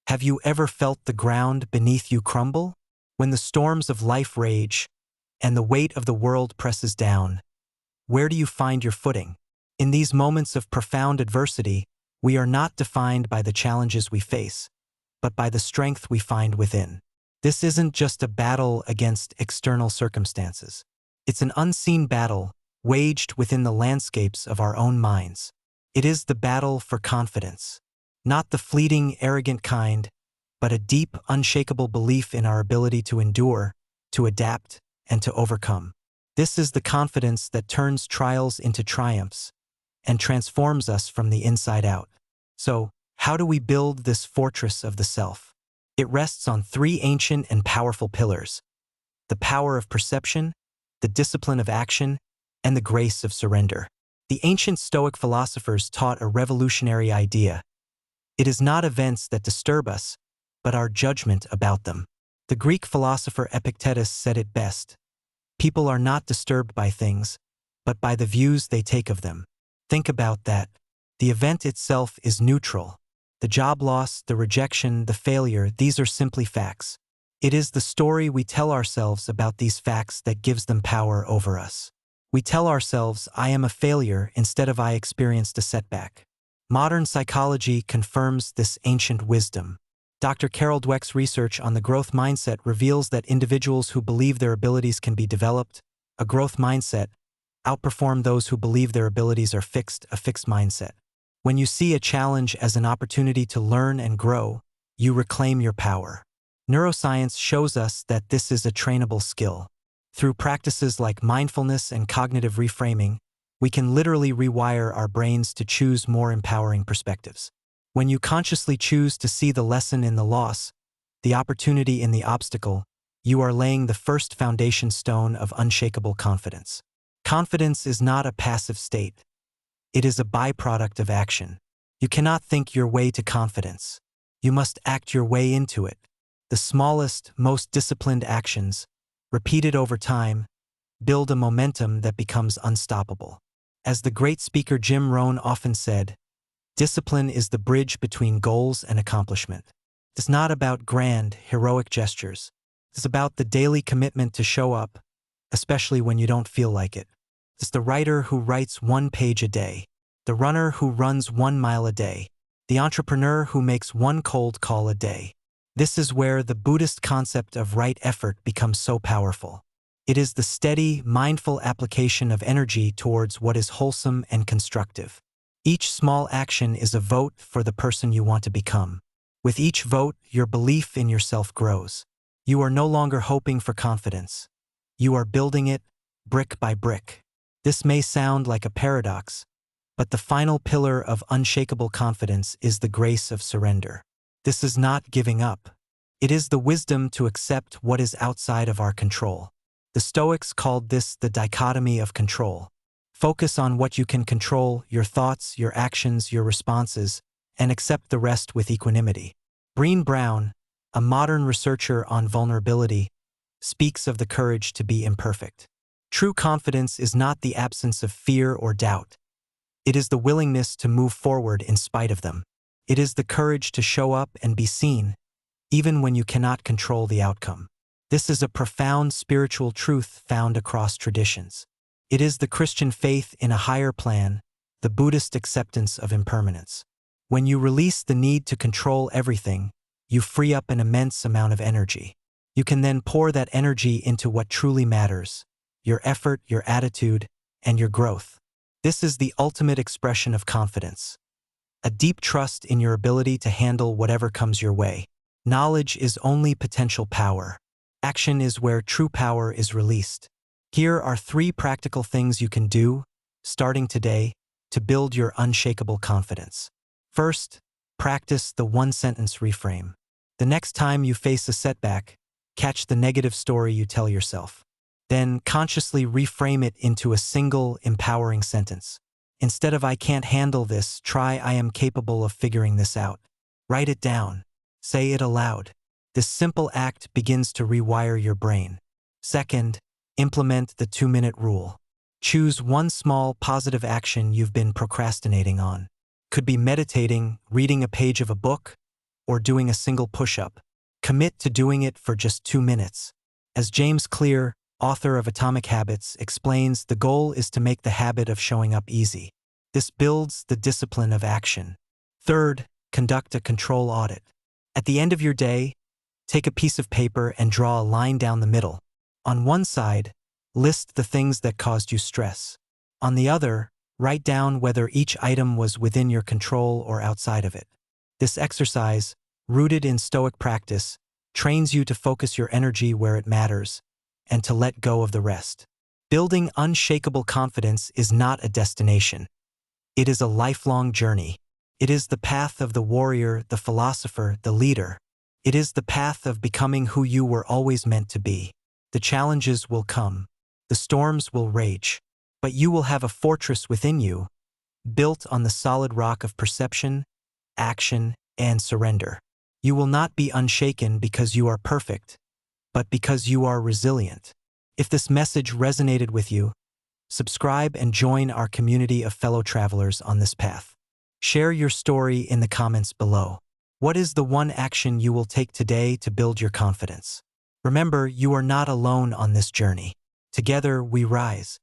Have you ever felt the ground beneath you crumble? When the storms of life rage and the weight of the world presses down, where do you find your footing? In these moments of profound adversity, we are not defined by the challenges we face, but by the strength we find within. This isn't just a battle against external circumstances. It's an unseen battle waged within the landscapes of our own minds. It is the battle for confidence. Not the fleeting, arrogant kind, but a deep, unshakable belief in our ability to endure, to adapt, and to overcome. This is the confidence that turns trials into triumphs and transforms us from the inside out. So, how do we build this fortress of the self? It rests on three ancient and powerful pillars: the power of perception, the discipline of action, and the grace of surrender. The ancient Stoic philosophers taught a revolutionary idea. It is not events that disturb us, but our judgment about them. The Greek philosopher Epictetus said it best: people are not disturbed by things, but by the views they take of them. Think about that. The event itself is neutral. The job loss, the rejection, the failure, these are simply facts. It is the story we tell ourselves about these facts that gives them power over us. We tell ourselves, I am a failure, instead of I experienced a setback. Modern psychology confirms this ancient wisdom. Dr. Carol Dweck's research on the growth mindset reveals that individuals who believe their abilities can be developed, a growth mindset, outperform those who believe their abilities are fixed, a fixed mindset. When you see a challenge as an opportunity to learn and grow, you reclaim your power. Neuroscience shows us that this is a trainable skill. Through practices like mindfulness and cognitive reframing, we can literally rewire our brains to choose more empowering perspectives. When you consciously choose to see the lesson in the loss, the opportunity in the obstacle, you are laying the first foundation stone of unshakable confidence. Confidence is not a passive state. It is a byproduct of action. You cannot think your way to confidence. You must act your way into it. The smallest, most disciplined actions, repeated over time, build a momentum that becomes unstoppable. As the great speaker Jim Rohn often said, discipline is the bridge between goals and accomplishment. It's not about grand, heroic gestures. It's about the daily commitment to show up, especially when you don't feel like it. It's the writer who writes 1 page a day, the runner who runs 1 mile a day, the entrepreneur who makes 1 cold call a day. This is where the Buddhist concept of right effort becomes so powerful. It is the steady, mindful application of energy towards what is wholesome and constructive. Each small action is a vote for the person you want to become. With each vote, your belief in yourself grows. You are no longer hoping for confidence. You are building it, brick by brick. This may sound like a paradox, but the final pillar of unshakable confidence is the grace of surrender. This is not giving up. It is the wisdom to accept what is outside of our control. The Stoics called this the dichotomy of control. Focus on what you can control, your thoughts, your actions, your responses, and accept the rest with equanimity. Brené Brown, a modern researcher on vulnerability, speaks of the courage to be imperfect. True confidence is not the absence of fear or doubt. It is the willingness to move forward in spite of them. It is the courage to show up and be seen, even when you cannot control the outcome. This is a profound spiritual truth found across traditions. It is the Christian faith in a higher plan, the Buddhist acceptance of impermanence. When you release the need to control everything, you free up an immense amount of energy. You can then pour that energy into what truly matters: your effort, your attitude, and your growth. This is the ultimate expression of confidence. A deep trust in your ability to handle whatever comes your way. Knowledge is only potential power. Action is where true power is released. Here are 3 practical things you can do, starting today, to build your unshakable confidence. First, practice the 1-sentence reframe. The next time you face a setback, catch the negative story you tell yourself. Then consciously reframe it into a single, empowering sentence. Instead of "I can't handle this," try "I am capable of figuring this out." Write it down. Say it aloud. This simple act begins to rewire your brain. Second, implement the 2-minute rule. Choose one small, positive action you've been procrastinating on. Could be meditating, reading a page of a book, or doing a single push-up. Commit to doing it for just 2 minutes. As James Clear, author of Atomic Habits, explains, the goal is to make the habit of showing up easy. This builds the discipline of action. Third, conduct a control audit. At the end of your day, take a piece of paper and draw a line down the middle. On one side, list the things that caused you stress. On the other, write down whether each item was within your control or outside of it. This exercise, rooted in Stoic practice, trains you to focus your energy where it matters and to let go of the rest. Building unshakable confidence is not a destination. It is a lifelong journey. It is the path of the warrior, the philosopher, the leader. It is the path of becoming who you were always meant to be. The challenges will come. The storms will rage. But you will have a fortress within you, built on the solid rock of perception, action, and surrender. You will not be unshaken because you are perfect, but because you are resilient. If this message resonated with you, subscribe and join our community of fellow travelers on this path. Share your story in the comments below. What is the one action you will take today to build your confidence? Remember, you are not alone on this journey. Together we rise.